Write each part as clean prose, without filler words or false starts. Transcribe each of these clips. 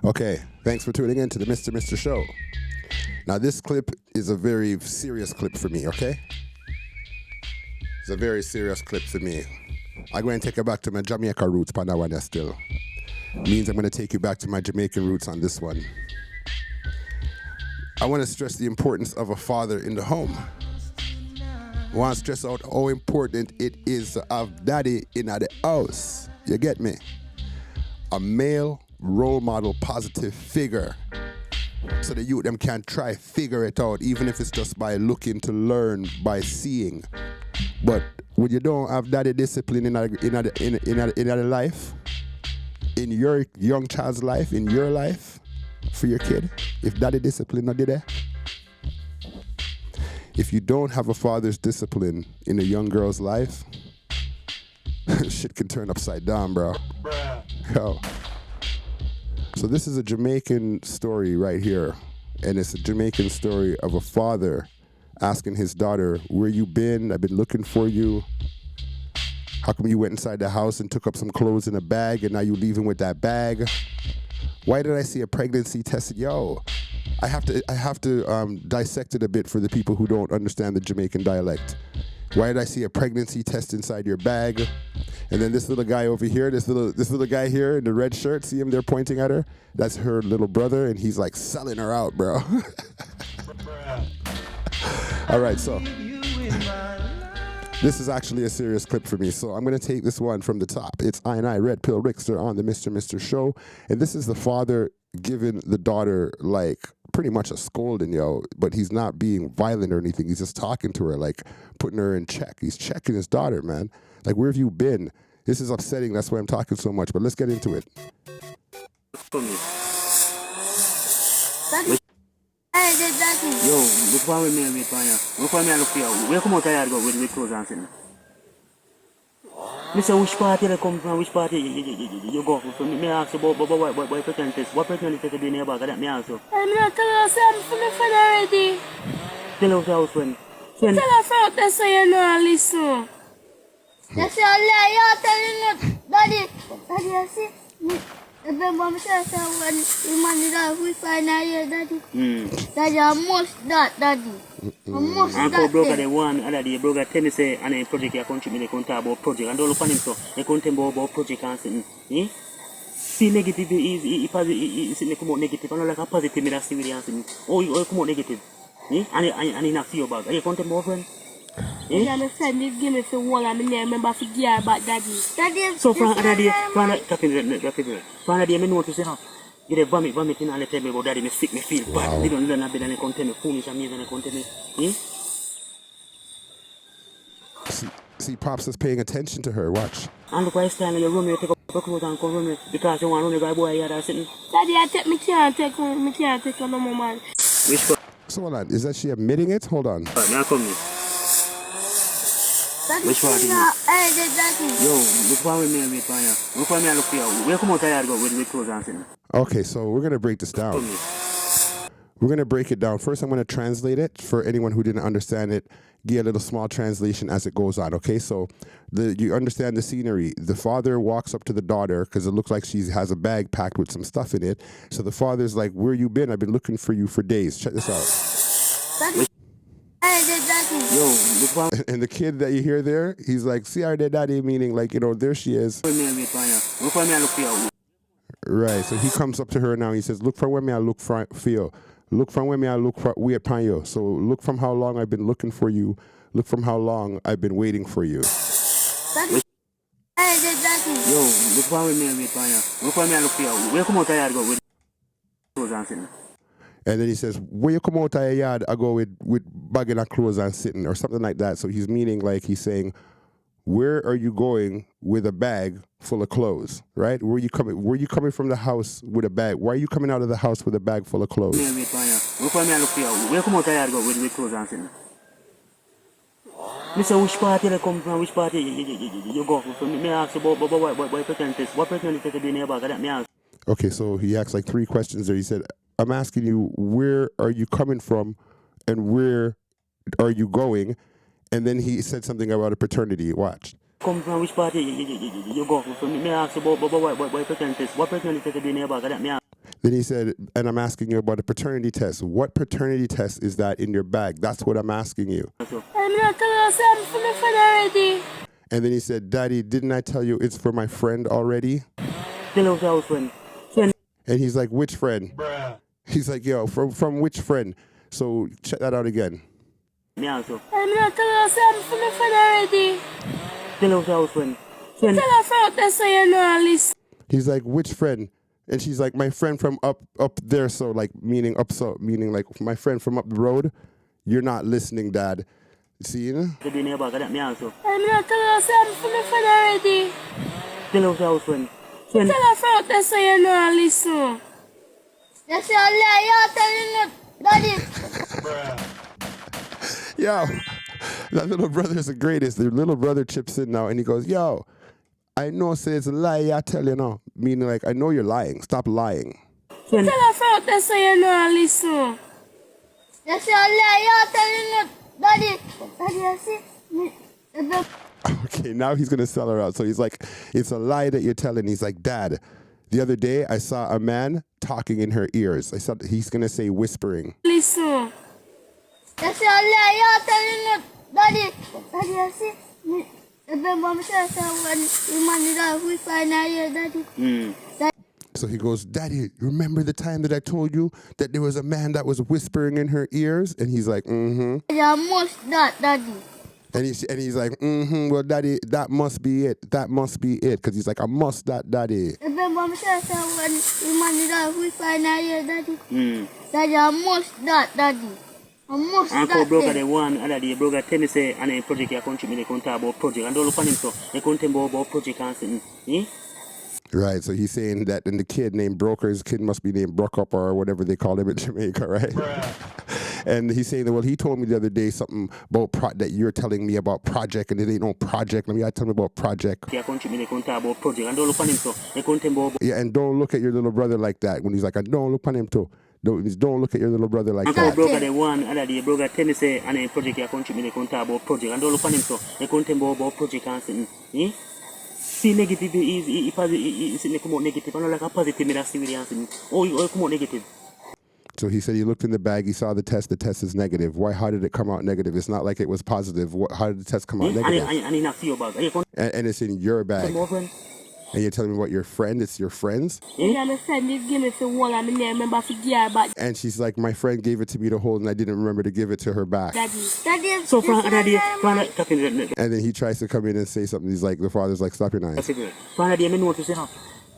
Okay, thanks for tuning in to the Mr. Show. Now, this clip is a very serious clip for me, okay? It's a very serious clip for me. I'm going to take you back to my Jamaica roots, on that one still. Means I'm going to take you back to my Jamaican roots on this one. I want to stress the importance of a father in the home. I want to stress out how important it is to have daddy in the house. You get me? A male role model positive figure so the youth them can try figure it out, even if it's just by looking to learn by seeing. But when you don't have daddy discipline in a life, in your young child's life, in your life, for your kid, if daddy discipline not there, if you don't have a father's discipline in a young girl's life, shit can turn upside down, bro. Yo. So this is a Jamaican story right here, and it's a Jamaican story of a father asking his daughter, where you been? I've been looking for you. How come you went inside the house and took up some clothes in a bag and now you leaving with that bag? Why did I see a pregnancy test? Yo, I have to dissect it a bit for the people who don't understand the Jamaican dialect. Why did I see a pregnancy test inside your bag? And then this little guy over here, this little guy here in the red shirt, see him there pointing at her? That's her little brother, and he's like selling her out, bro. All right, so this is actually a serious clip for me, so I'm going to take this one from the top. It's I, Red Pill Rickster, on the Mr. Show, and this is the father giving the daughter, like, pretty much a scolding, yo, but he's not being violent or anything. He's just talking to her, like, putting her in check. He's checking his daughter, man. Like, where have you been? This is upsetting, that's why I'm talking so much, but let's get into it. Yo, look why we made me fire. Look why me look for you. Where come out tired go with clothes and sitting? Me say which party they come from, which party you go from. Me ask you about what pretend test. What pretend test to be in your bag? That me ask you. I'm not telling you, I'm full of fun already. Tell us your friend. Tell her friend that so you know listen. That's your lie, you're telling you, Daddy, you see? Remember I said when the money that we find out here, Daddy. Daddy, I must that, Daddy. I must that. Uncle broker the one other day, broker tell me say and a project you country me they can't talk about project and all upon him so they can't talk about project and something. See negative is positive come out negative and not like a positive me that see with the answer. Oh you come out negative. And he not see your bag. Are you content more friend? Yeah, my friend did give me for one and I remember for gear about Daddy. Daddy, so from other day, from other day, I know to say, you dey vomit in and they tell me about Daddy, me sick, me feel bad. They don't learn a bit and they content me foolish and me and they content me. See, Pops is paying attention to her, watch. And look why you stand in your room, you take up your clothes and come run me because you want to run the guy boy here that's sitting. Daddy, I take me can't take on no more man. Which one? So hold on, is that she admitting it? Hold on. Now come here. Which one? Daddy. Yo, look why we made me fire. Look why me look for you. Where come out tired go with clothes and sitting? Okay, so we're going to break this down. We're going to break it down. First, I'm going to translate it for anyone who didn't understand it. Give a little small translation as it goes on, okay? So you understand the scenery. The father walks up to the daughter because it looks like she has a bag packed with some stuff in it. So the father's like, where you been? I've been looking for you for days. Check this out. Daddy. Yo, look why. And the kid that you hear there, he's like, see our daddy, meaning like, you know, there she is. Look why me look for you. Right, so he comes up to her now. He says, look from where me I look for you. Look from where me I look for we upon you. So look from how long I've been looking for you. Look from how long I've been waiting for you. Daddy. Yo, look why me upon you. Look why me look for you. Where come out tired go with clothes and sitting? And then he says, where you come out of your yard, I go with bagging of clothes and sitting, or something like that. So he's meaning like he's saying, where are you going with a bag full of clothes, right? Where you coming from the house with a bag? Why are you coming out of the house with a bag full of clothes? Look why me look for you. Where come out tired go with clothes and sitting? Me say which party they come from, which party you go from. Me ask you about what pretend test. What pretend test to be in your bag? That me ask. Okay, so he asked like 3 questions there. He said, I'm asking you, where are you coming from and where are you going? And then he said something about a paternity. Watch. Come from which party you go from? Me ask you about what pretend test. What pretend test to be in your bag? That me ask. Then he said, and I'm asking you about a paternity test. What paternity test is that in your bag? That's what I'm asking you. I'm not telling you I'm for my friend already. And then he said, Daddy, didn't I tell you it's for my friend already? Tell us our friend. And he's like, which friend? He's like, yo, from which friend? So check that out again. Me also. I'm not telling you I'm for my friend already. Tell us our friend. Tell a friend that say you know listen. He's like, which friend? And she's like, my friend from up there. So like meaning like my friend from up the road. You're not listening, Dad. See, you know? To be neighbor, got me also. I'm not telling you I'm for my friend already. Tell us our friend. Tell a friend that say you know listen. That's your lie. You're telling you, Daddy. Yo, that little brother is the greatest. The little brother chips in now and he goes, yo, I know say it's a lie, I tell you now. Meaning like, I know you're lying. Stop lying. Tell a friend that say you know listen. That's your lie. You're telling you, Daddy, I see. Okay, now he's going to sell her out. So he's like, it's a lie that you're telling. He's like, Dad, the other day I saw a man talking in her ears. I said, he's going to say whispering. Listen. That's your lie. You're telling you, Daddy, I see. Remember, I'm sure when the man that we find out here, Daddy. So he goes, Daddy, remember the time that I told you that there was a man that was whispering in her ears? And he's like, mm-hmm. Yeah, must that, Daddy. And he's like, mm-hmm, well, Daddy, that must be it. That must be it. Because he's like, I must that, Daddy. Remember, I'm sure when the man that we find out here, Daddy. Daddy, I must that, Daddy. I must Uncle that. broker the one other day, broker tell me say and a project you country me they count about project and all upon him so they count about project and something. Right, so he's saying that, and the kid named Broker, his kid must be named Brookup or whatever they call him in Jamaica, right? And he's saying that, well, he told me the other day something about that you're telling me about project, and it ain't no project. Let me tell me about project. Yeah, country me they count about project and all upon him so they count about. Yeah, and don't look at your little brother like that. When he's like, don't look upon him too. Don't look at your little brother like Uncle that. broker the one other day, broker tell me say and a project you country me they count about project and all upon him so they count about project and something. See negative is it come out negative and not like a positive me that see with the answer. Oh, you come out negative. So he said he looked in the bag, he saw the test is negative. Why? How did it come out negative? It's not like it was positive. How did the test come out negative? And in a see your bag. And it's in your bag. And you're telling me about your friend, it's your friend's? Yeah, my friend did give me for wall and I remember for gear back. And she's like, my friend gave it to me to hold and I didn't remember to give it to her back. Daddy. So from other day, and then he tries to come in and say something. He's like, the father's like, stop your knife. From other day, I know to say how.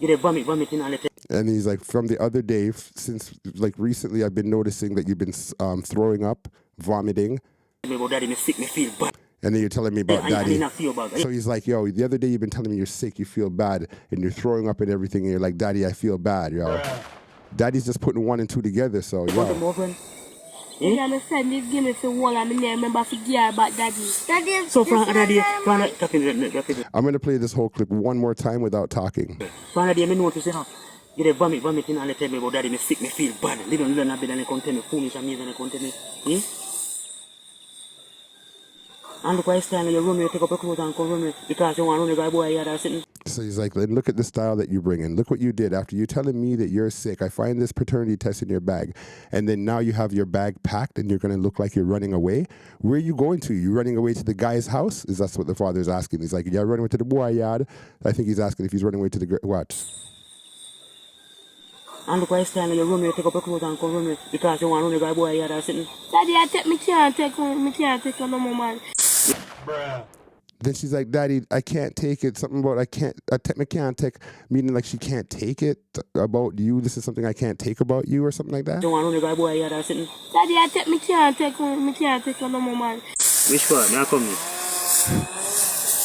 You vomit in all the. And he's like, from the other day, since like recently, I've been noticing that you've been throwing up, vomiting. Daddy, me sick, me feel bad. And then you're telling me about Daddy. So So he's like, yo, the other day you've been telling me you're sick, you feel bad, and you're throwing up and everything, and you're like, Daddy, I feel bad, yo. Daddy's just putting one and two together, so yo. Yeah, my friend did give me for wall and I remember for gear back, Daddy. So from other day, I'm going to play this whole clip one more time without talking. From other day, I know to say how. You vomit in all the time about Daddy, me sick, me feel bad. Little not better than content me, foolish and amazing content me. And look why you stand in your room, you take up your clothes and come run me because you want to run the guy boy here that's sitting. So he's like, look at the style that you bring in. Look what you did. After you telling me that you're sick, I find this paternity test in your bag. And then now you have your bag packed and you're going to look like you're running away. Where are you going to? You running away to the guy's house? Is that's what the father's asking. He's like, yeah, running away to the boy yard. I think he's asking if he's running away to the what? And look why you stand in your room, you take up your clothes and come run me because you want to run the guy boy here that's sitting. Daddy, I take me can't take no more man. Then she's like, Daddy, I can't take it. Something about I can't take, meaning like she can't take it about you. This is something I can't take about you or something like that. You want to run the guy boy here that's sitting. Daddy, I take me can't take no more man. Which part? Now come here.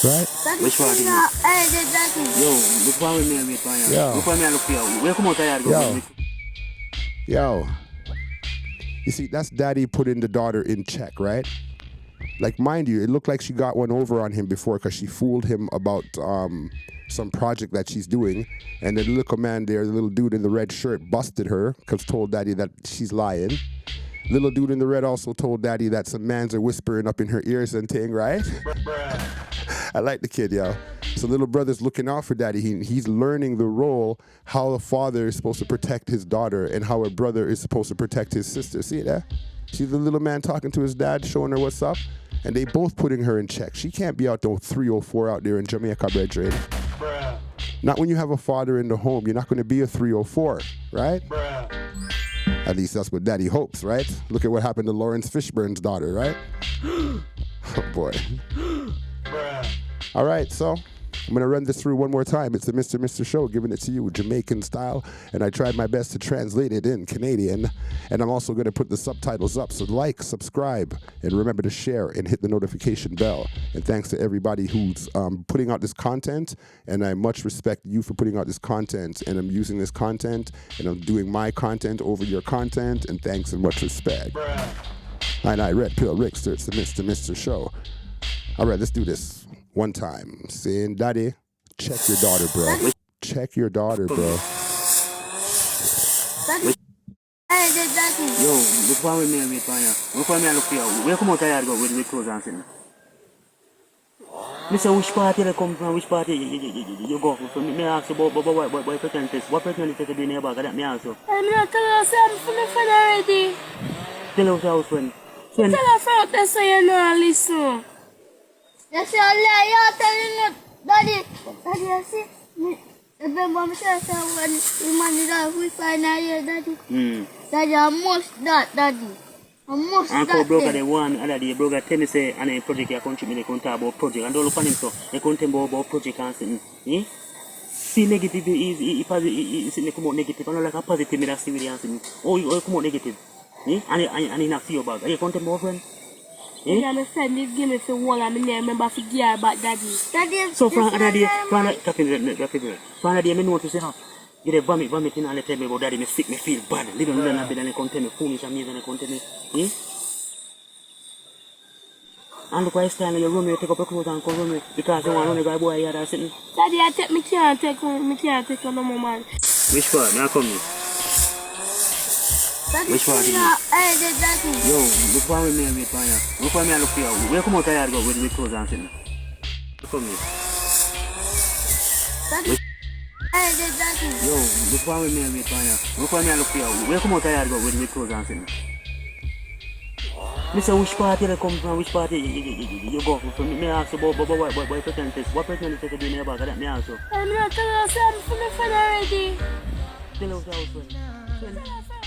Right? Which part? Yo, look why we may wait for you. Look why me look for you. Where come out here? Yo. You see, that's Daddy putting the daughter in check, right? Like, mind you, it looked like she got one over on him before because she fooled him about some project that she's doing. And the little man there, the little dude in the red shirt, busted her because told Daddy that she's lying. Little dude in the red also told daddy that some mans are whispering up in her ears and thing, right? I like the kid, yo. So little brother's looking out for daddy. He's learning the role, how a father is supposed to protect his daughter and how a brother is supposed to protect his sister. See that? See the little man talking to his dad, showing her what's up? And they both putting her in check. She can't be out there 304 out there in Jamaica, brethren. Not when you have a father in the home. You're not going to be a 304, right? At least that's what daddy hopes, right? Look at what happened to Lawrence Fishburne's daughter, right? Oh, boy. All right, so I'm going to run this through one more time. It's the Mr. Show, giving it to you Jamaican style, and I tried my best to translate it in Canadian, and I'm also going to put the subtitles up, so like, subscribe, and remember to share and hit the notification bell. And thanks to everybody who's putting out this content, and I much respect you for putting out this content, and I'm using this content, and I'm doing my content over your content, and thanks and much respect. I Red Pill Rickster, it's the Mr. Show. All right, let's do this. One time, saying, Daddy, check your daughter, bro. Check your daughter, bro. Daddy. Daddy. Yo, before we marry, before me, I look for you. Where come out tired go with clothes and sitting? Me say, which party they come from? Which party you go from? Me ask you about what pregnancy? What pregnancy to be in your bag? That me ask you. I'm not telling you, I'm from the friend already. Tell us your friend. Tell a friend that say you know, listen. You see, you're telling me, Daddy, I see, remember I said when the money that we find out here, Daddy. Daddy, I must that, Daddy. I must that. Uncle broker, the one, other day, broker tell me say, and a project you country, me they can't talk about project, and all upon him so, they can't talk about project and something. See negative is come out negative, and not like a positive, me that see with the answer. Oh, you come out negative. And he not see your bag. Are you can't talk about friend? Yeah, my friend, this give me for one, I remember for gear about Daddy. Daddy, so from another day, from another day, I know to say, you dey vomit in and they tell me about Daddy, me sick, me feel bad. Little bit and they come tell me foolish and me and they come tell me, And look why it's time you run me, take up your clothes and come run me because you want to run a boy here that's sitting. Daddy, I take me can't take no more man. Which part? May I come here? Which part? Daddy. Yo, look why we married for you. Look why me I look for you. Where come out tired go with clothes and sitting? Come here. Daddy. Daddy. Yo, look why we married for you. Look why me I look for you. Where come out tired go with clothes and sitting? Me say which party they come from, which party you go from. Me ask you about what pregnancy. What pregnancy to be in your bag? That me ask you. I'm not telling you, I'm from the friend already. Tell us your friend.